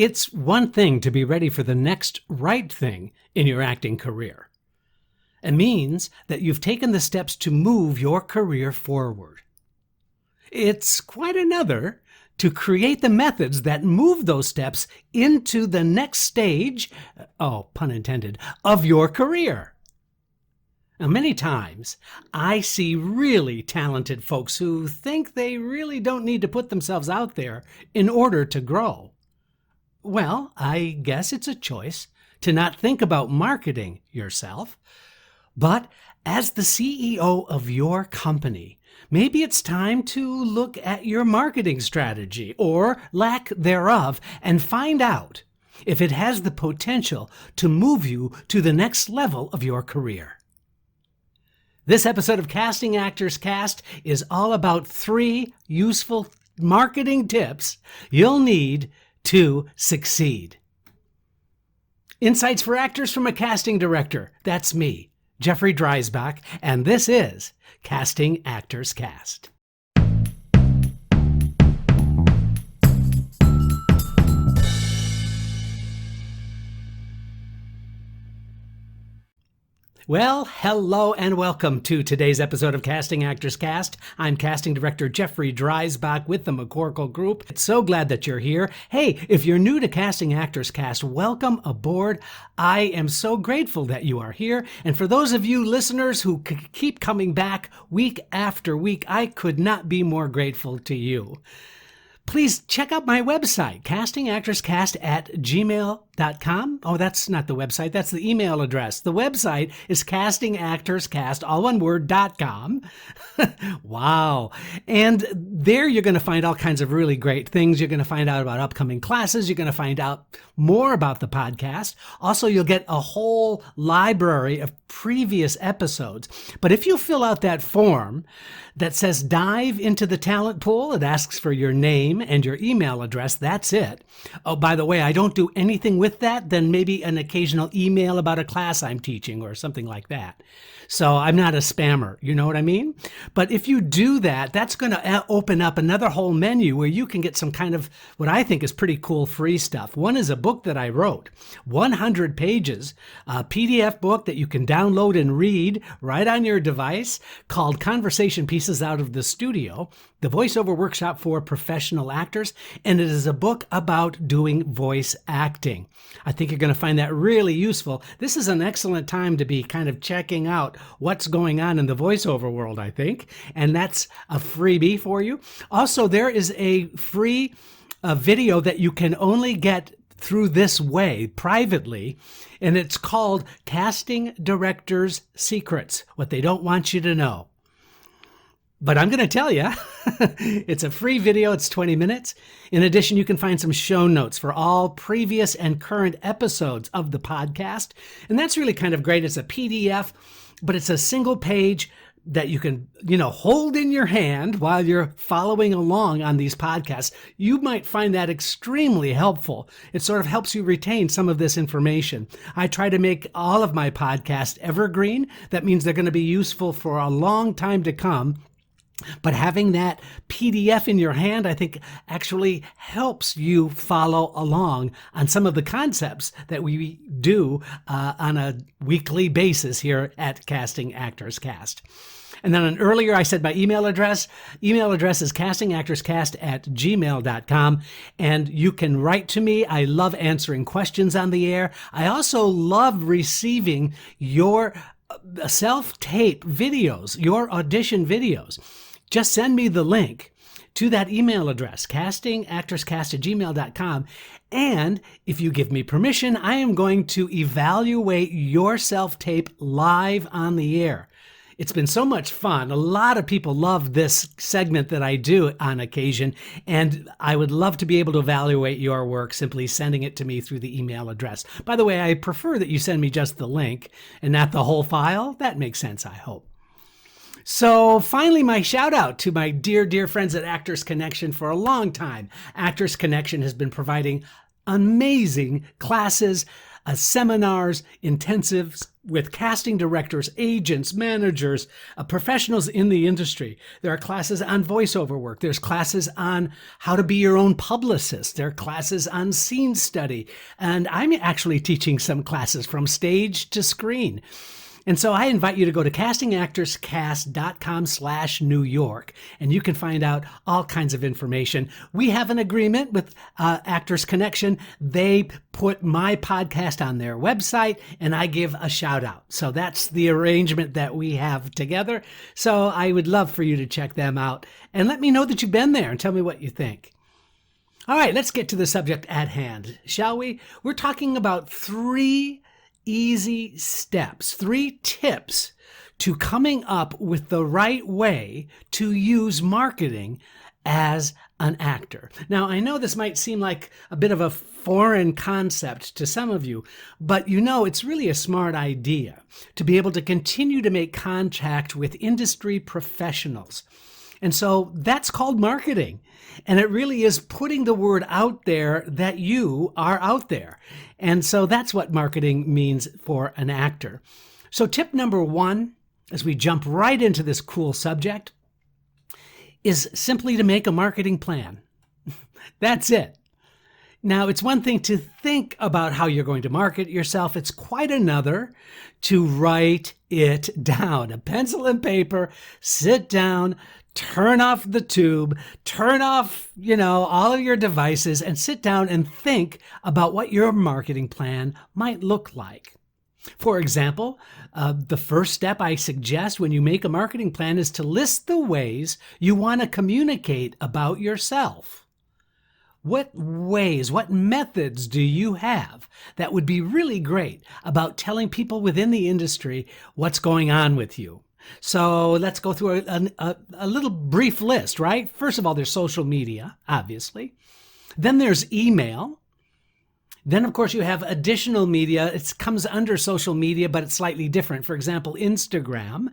It's one thing to be ready for the next right thing in your acting career. It means that you've taken the steps to move your career forward. It's quite another to create the methods that move those steps into the next stage, pun intended, of your career. Now, many times, I see really talented folks who think they really don't need to put themselves out there in order to grow. Well, I guess it's a choice to not think about marketing yourself, but as the CEO of your company, maybe it's time to look at your marketing strategy or lack thereof and find out if it has the potential to move you to the next level of your career. This episode of Casting Actors Cast is all about 3 useful marketing tips you'll need to succeed. Insights for actors from a casting director. That's me, Jeffrey Dreisbach, and this is Casting Actors Cast. Well, hello and welcome to today's episode of Casting Actors Cast. I'm casting director Jeffrey Dreisbach with the McCorkle Group. It's so glad that you're here. Hey, if you're new to Casting Actors Cast, welcome aboard. I am so grateful that you are here. And for those of you listeners who keep coming back week after week, I could not be more grateful to you. Please check out my website, castingactorscast@gmail.com. Oh, that's not the website. That's the email address. The website is castingactorscast, all one word, .com. Wow. And there you're going to find all kinds of really great things. You're going to find out about upcoming classes. You're going to find out more about the podcast. Also, you'll get a whole library of previous episodes. But if you fill out that form that says dive into the talent pool, it asks for your name and your email address. That's it. Oh, by the way, I don't do anything with that than maybe an occasional email about a class I'm teaching or something like that. So I'm not a spammer, you know what I mean? But if you do that, that's going to open up another whole menu where you can get some kind of what I think is pretty cool free stuff. One is a book that I wrote, 100 pages, a PDF book that you can download and read right on your device called Conversation Pieces Out of the Studio, the voiceover workshop for professional actors. And it is a book about doing voice acting. I think you're going to find that really useful. This is an excellent time to be kind of checking out what's going on in the voiceover world, I think. And that's a freebie for you. Also, there is a free video that you can only get through this way privately, and it's called Casting Directors Secrets, What They Don't Want You to Know. But I'm going to tell you, it's a free video. It's 20 minutes. In addition, you can find some show notes for all previous and current episodes of the podcast. And that's really kind of great. It's a PDF, but it's a single page that you can, hold in your hand while you're following along on these podcasts. You might find that extremely helpful. It sort of helps you retain some of this information. I try to make all of my podcasts evergreen. That means they're going to be useful for a long time to come. But having that PDF in your hand, I think, actually helps you follow along on some of the concepts that we do on a weekly basis here at Casting Actors Cast. And then earlier I said my email address. Email address is castingactorscast@gmail.com. And you can write to me. I love answering questions on the air. I also love receiving your self-tape videos, your audition videos. Just send me the link to that email address, castingactorscast@gmail.com. And if you give me permission, I am going to evaluate your self-tape live on the air. It's been so much fun. A lot of people love this segment that I do on occasion, and I would love to be able to evaluate your work simply sending it to me through the email address. By the way, I prefer that you send me just the link and not the whole file. That makes sense, I hope. So finally, my shout out to my dear, dear friends at Actors Connection. For a long time, Actors Connection has been providing amazing classes, seminars, intensives with casting directors, agents, managers, professionals in the industry. There are classes on voiceover work. There's classes on how to be your own publicist. There are classes on scene study. And I'm actually teaching some classes from stage to screen. And so I invite you to go to castingactorscast.com/New York, and you can find out all kinds of information. We have an agreement with Actors Connection. They put my podcast on their website, and I give a shout out. So that's the arrangement that we have together. So I would love for you to check them out and let me know that you've been there and tell me what you think. All right, let's get to the subject at hand, shall we? We're talking about 3 easy steps, 3 tips to coming up with the right way to use marketing as an actor. Now, I know this might seem like a bit of a foreign concept to some of you, but it's really a smart idea to be able to continue to make contact with industry professionals. And so that's called marketing. And it really is putting the word out there that you are out there. And so that's what marketing means for an actor. So tip number 1, as we jump right into this cool subject, is simply to make a marketing plan. That's it. Now, it's one thing to think about how you're going to market yourself. It's quite another to write it down. A pencil and paper, sit down, turn off the tube, turn off, all of your devices, and sit down and think about what your marketing plan might look like. For example, the first step I suggest when you make a marketing plan is to list the ways you want to communicate about yourself. What ways, what methods do you have that would be really great about telling people within the industry what's going on with you? So let's go through a little brief list, right? First of all, there's social media, obviously. Then there's email. Then, of course, you have additional media. It comes under social media, but it's slightly different. For example, Instagram.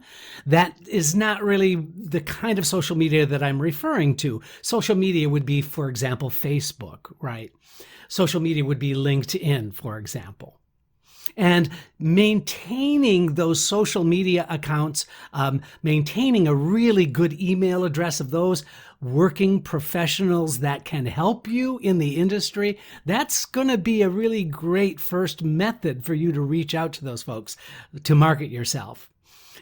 That is not really the kind of social media that I'm referring to. Social media would be, for example, Facebook, right? Social media would be LinkedIn, for example. And maintaining those social media accounts, maintaining a really good email address of those working professionals that can help you in the industry, that's going to be a really great first method for you to reach out to those folks to market yourself.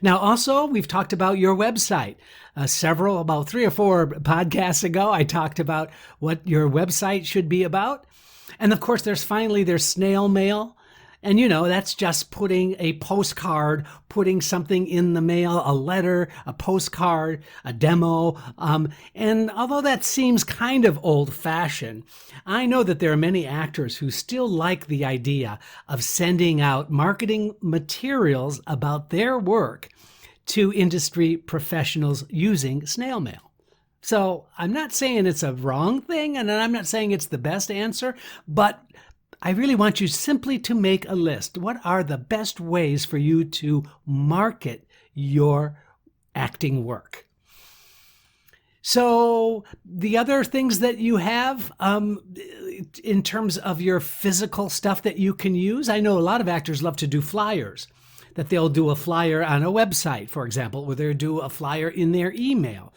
Now, also, we've talked about your website. About 3 or 4 podcasts ago, I talked about what your website should be about. And of course, there's snail mail. And that's just putting a postcard, putting something in the mail, a letter, a postcard, a demo. And although that seems kind of old-fashioned, I know that there are many actors who still like the idea of sending out marketing materials about their work to industry professionals using snail mail. So I'm not saying it's a wrong thing, and I'm not saying it's the best answer, but I really want you simply to make a list. What are the best ways for you to market your acting work? So the other things that you have in terms of your physical stuff that you can use, I know a lot of actors love to do flyers, that they'll do a flyer on a website, for example, or they'll do a flyer in their email.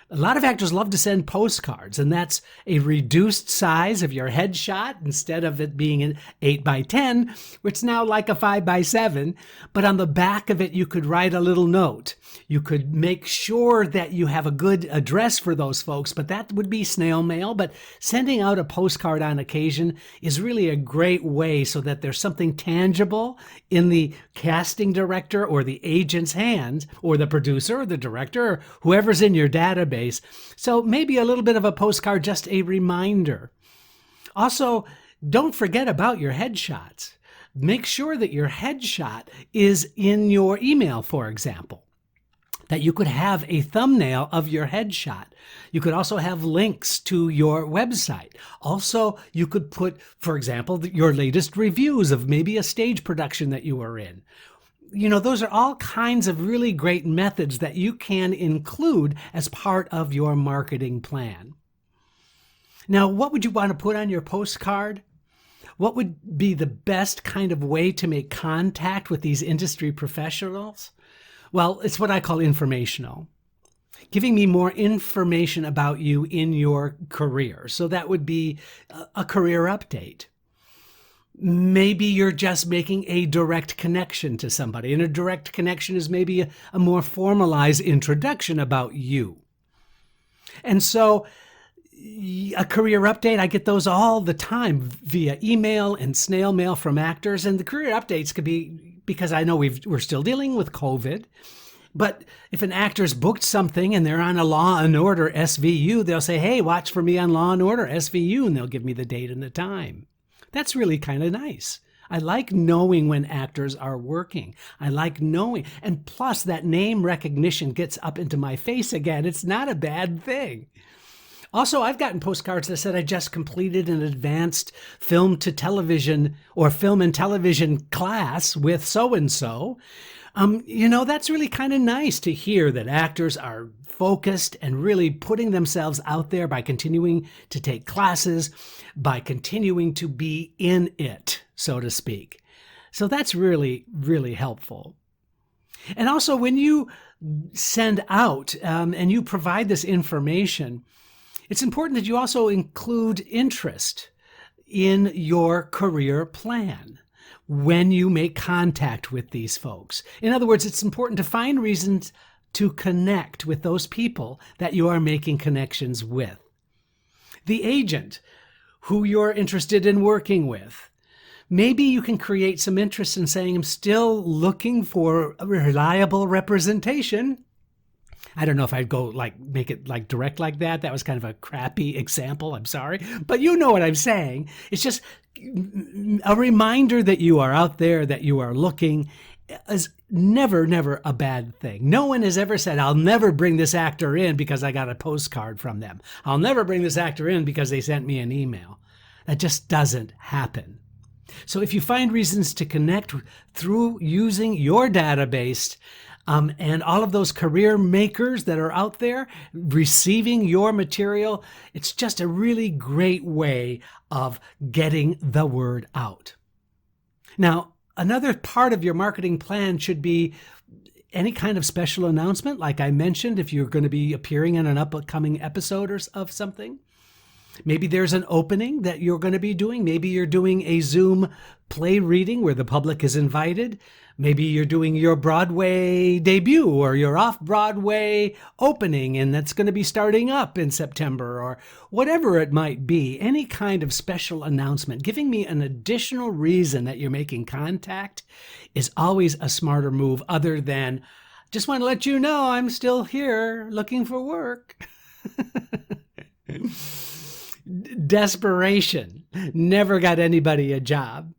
A lot of actors love to send postcards, and that's a reduced size of your headshot instead of it being an 8x10, which is now like a 5x7. But on the back of it, you could write a little note. You could make sure that you have a good address for those folks, but that would be snail mail. But sending out a postcard on occasion is really a great way so that there's something tangible in the casting director or the agent's hand, or the producer or the director, or whoever's in your database. So maybe a little bit of a postcard, just a reminder. Also, don't forget about your headshots. Make sure that your headshot is in your email, for example, that you could have a thumbnail of your headshot. You could also have links to your website. Also, you could put, for example, your latest reviews of maybe a stage production that you were in. Those are all kinds of really great methods that you can include as part of your marketing plan. Now, what would you want to put on your postcard? What would be the best kind of way to make contact with these industry professionals? Well, it's what I call informational. Giving me more information about you in your career. So that would be a career update. Maybe you're just making a direct connection to somebody, and a direct connection is maybe a more formalized introduction about you. And so a career update, I get those all the time via email and snail mail from actors. And the career updates could be, because I know we're still dealing with COVID, but if an actor's booked something and they're on a Law and Order SVU, they'll say, hey, watch for me on Law and Order SVU, and they'll give me the date and the time. That's really kind of nice. I like knowing when actors are working. I like knowing. And plus, that name recognition gets up into my face again. It's not a bad thing. Also, I've gotten postcards that said I just completed an advanced film to television or film and television class with so-and-so. That's really kind of nice to hear that actors are focused and really putting themselves out there by continuing to take classes, by continuing to be in it, so to speak. So that's really, really helpful. And also when you send out and you provide this information, it's important that you also include interest in your career plan when you make contact with these folks. In other words, it's important to find reasons to connect with those people that you are making connections with. The agent who you're interested in working with. Maybe you can create some interest in saying, I'm still looking for a reliable representation. I don't know if I'd go make it direct like that. That was kind of a crappy example. I'm sorry. But you know what I'm saying. It's just a reminder that you are out there, that you are looking, is never a bad thing. No one has ever said, I'll never bring this actor in because I got a postcard from them. I'll never bring this actor in because they sent me an email. That just doesn't happen. So if you find reasons to connect through using your database, and all of those career makers that are out there receiving your material, it's just a really great way of getting the word out. Now, another part of your marketing plan should be any kind of special announcement. Like I mentioned, if you're going to be appearing in an upcoming episode of something, maybe there's an opening that you're going to be doing. Maybe you're doing a Zoom play reading where the public is invited. Maybe you're doing your Broadway debut or your off-Broadway opening, and that's going to be starting up in September, or whatever it might be. Any kind of special announcement, giving me an additional reason that you're making contact is always a smarter move, other than just want to let you know I'm still here looking for work. Desperation never got anybody a job.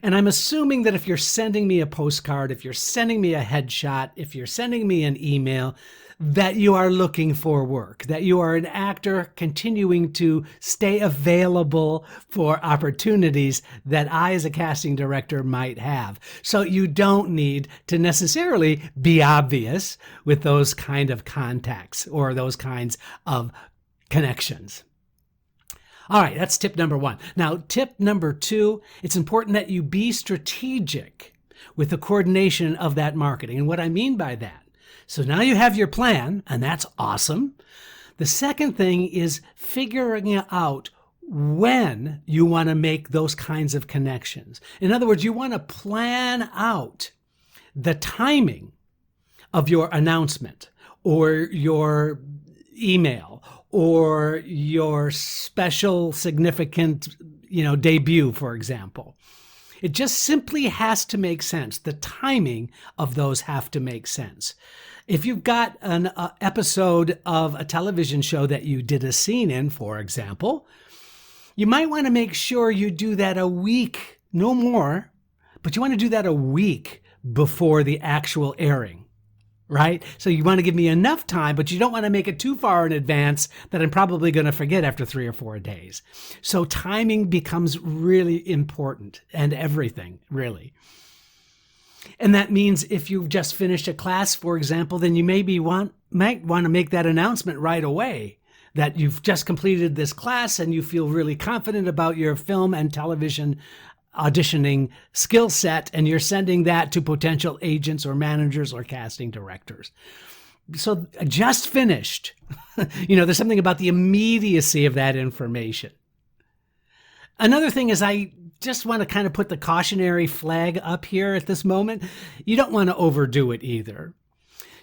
And I'm assuming that if you're sending me a postcard, if you're sending me a headshot, if you're sending me an email, that you are looking for work, that you are an actor continuing to stay available for opportunities that I, as a casting director, might have. So you don't need to necessarily be obvious with those kind of contacts or those kinds of connections. All right, that's tip number one. Now, tip number two, it's important that you be strategic with the coordination of that marketing. And what I mean by that, so now you have your plan, and that's awesome. The second thing is figuring out when you want to make those kinds of connections. In other words, you want to plan out the timing of your announcement or your email or your special significant, debut, for example. It just simply has to make sense. The timing of those have to make sense. If you've got an episode of a television show that you did a scene in, for example, you might want to make sure you do that a week, no more, but you want to do that a week before the actual airing. Right? So you want to give me enough time, but you don't want to make it too far in advance that I'm probably going to forget after 3 or 4 days. So timing becomes really important, and everything, really. And that means if you've just finished a class, for example, then you might want to make that announcement right away, that you've just completed this class and you feel really confident about your film and television auditioning skill set, and you're sending that to potential agents or managers or casting directors. So just finished. There's something about the immediacy of that information. Another thing is, I just want to kind of put the cautionary flag up here at this moment. You don't want to overdo it either.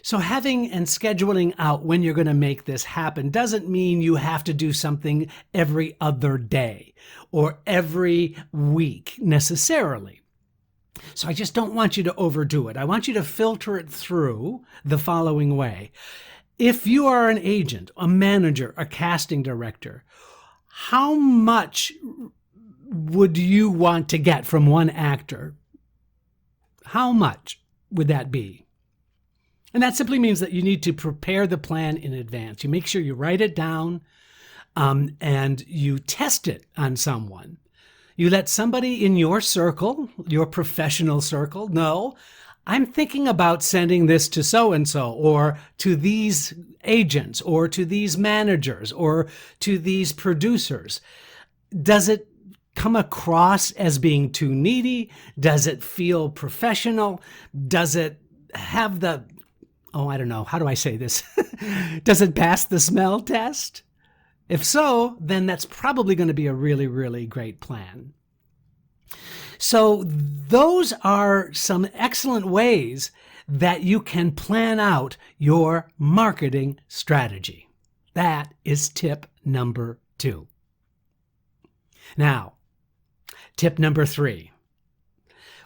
So having and scheduling out when you're going to make this happen doesn't mean you have to do something every other day or every week necessarily. So I just don't want you to overdo it. I want you to filter it through the following way. If you are an agent, a manager, a casting director, how much would you want to get from one actor? How much would that be? And that simply means that you need to prepare the plan in advance. You make sure you write it down and you test it on someone. You let somebody in your circle, your professional circle, know, I'm thinking about sending this to so-and-so, or to these agents, or to these managers, or to these producers. Does it come across as being too needy? Does it feel professional? Does it have the, I don't know, how do I say this? Does it pass the smell test? If so, then that's probably going to be a really, really great plan. So those are some excellent ways that you can plan out your marketing strategy. That is tip number 2. Now, tip number 3.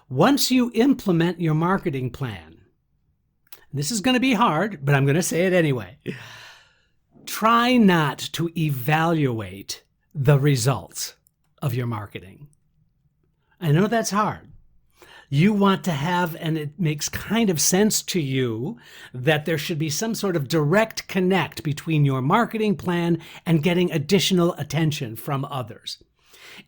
Once you implement your marketing plan, this is going to be hard, but I'm going to say it anyway. Try not to evaluate the results of your marketing. I know that's hard. You want to have, and it makes kind of sense to you, that there should be some sort of direct connect between your marketing plan and getting additional attention from others.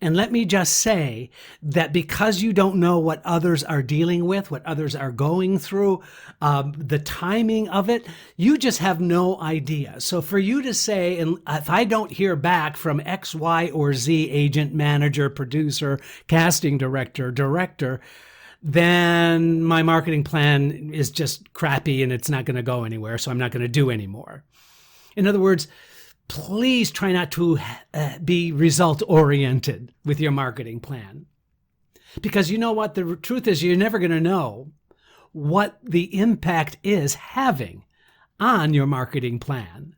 And let me just say that because you don't know what others are dealing with, what others are going through, the timing of it, you just have no idea. So for you to say, and if I don't hear back from X, Y, or Z agent, manager, producer, casting director, then my marketing plan is just crappy and it's not going to go anywhere, so I'm not going to do anymore. In other words, please try not to be result-oriented with your marketing plan. Because you know what? The truth is, you're never going to know what the impact is having on your marketing plan.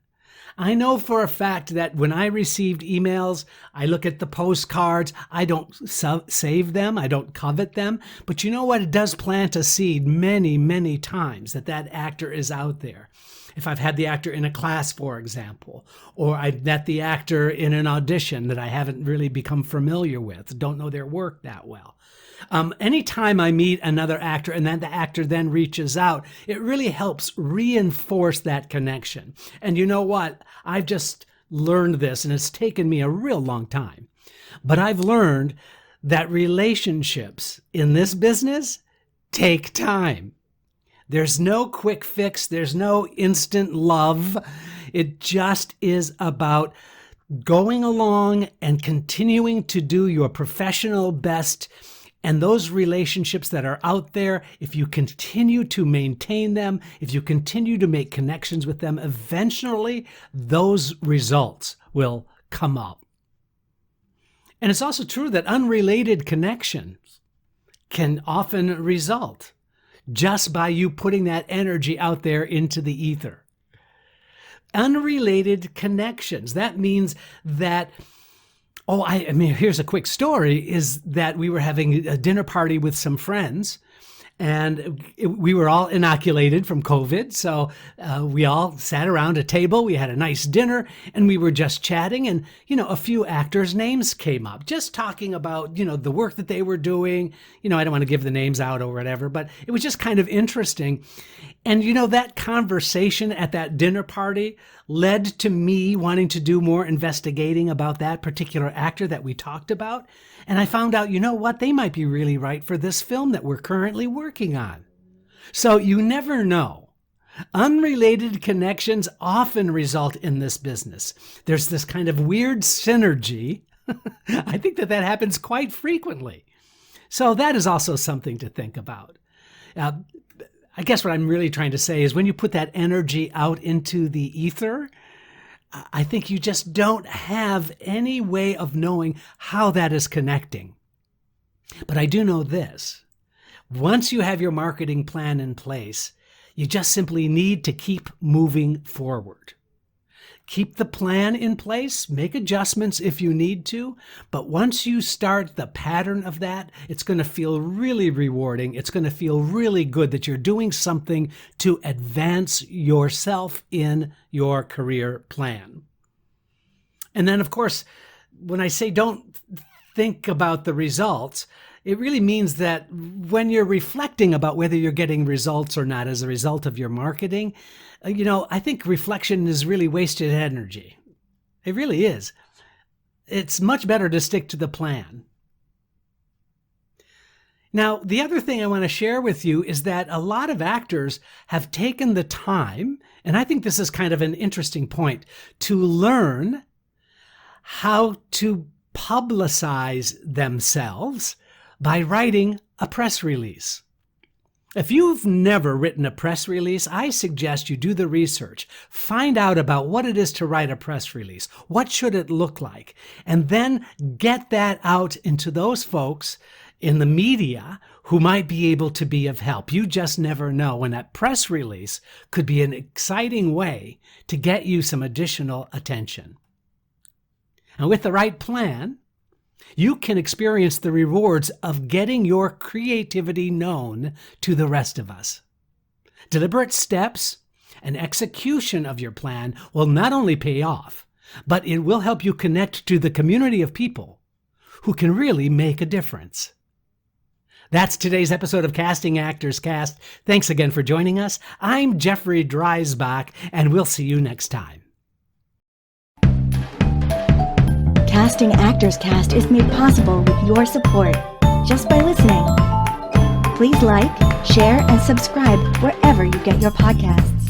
I know for a fact that when I received emails, I look at the postcards, I don't save them, I don't covet them, but you know what? It does plant a seed many, many times that actor is out there. If I've had the actor in a class, for example, or I met the actor in an audition that I haven't really become familiar with, don't know their work that well. Anytime I meet another actor and then the actor then reaches out, it really helps reinforce that connection. And you know what? I've just learned this, and it's taken me a real long time. But I've learned that relationships in this business take time. There's no quick fix. There's no instant love. It just is about going along and continuing to do your professional best. And those relationships that are out there, if you continue to maintain them, if you continue to make connections with them, eventually those results will come up. And it's also true that unrelated connections can often result just by you putting that energy out there into the ether. Unrelated connections. That means that, here's a quick story, is that we were having a dinner party with some friends, and we were all inoculated from COVID. So we all sat around a table. We had a nice dinner and we were just chatting. And, a few actors' names came up, just talking about, the work that they were doing. I don't want to give the names out or whatever, but it was just kind of interesting. And, that conversation at that dinner party led to me wanting to do more investigating about that particular actor that we talked about. And I found out, they might be really right for this film that we're currently working on. So you never know Unrelated connections often result in this business. There's this kind of weird synergy. I think that happens quite frequently. So that is also something to think about. I guess what I'm really trying to say is when you put that energy out into the ether, I think you just don't have any way of knowing how that is connecting. But I do know this. Once you have your marketing plan in place, you just simply need to keep moving forward. Keep the plan in place, make adjustments if you need to, but once you start the pattern of that, it's going to feel really rewarding. It's going to feel really good that you're doing something to advance yourself in your career plan. And then, of course, when I say don't think about the results, it really means that when you're reflecting about whether you're getting results or not as a result of your marketing, I think reflection is really wasted energy. It really is. It's much better to stick to the plan. Now, the other thing I want to share with you is that a lot of actors have taken the time, and I think this is kind of an interesting point, to learn how to publicize themselves by writing a press release. If you've never written a press release, I suggest you do the research. Find out about what it is to write a press release. What should it look like? And then get that out into those folks in the media who might be able to be of help. You just never know when that press release could be an exciting way to get you some additional attention. And with the right plan, you can experience the rewards of getting your creativity known to the rest of us. Deliberate steps and execution of your plan will not only pay off, but it will help you connect to the community of people who can really make a difference. That's today's episode of Casting Actors Cast. Thanks again for joining us. I'm Jeffrey Dreisbach, and we'll see you next time. Casting Actors Cast is made possible with your support just by listening. Please like, share, and subscribe wherever you get your podcasts.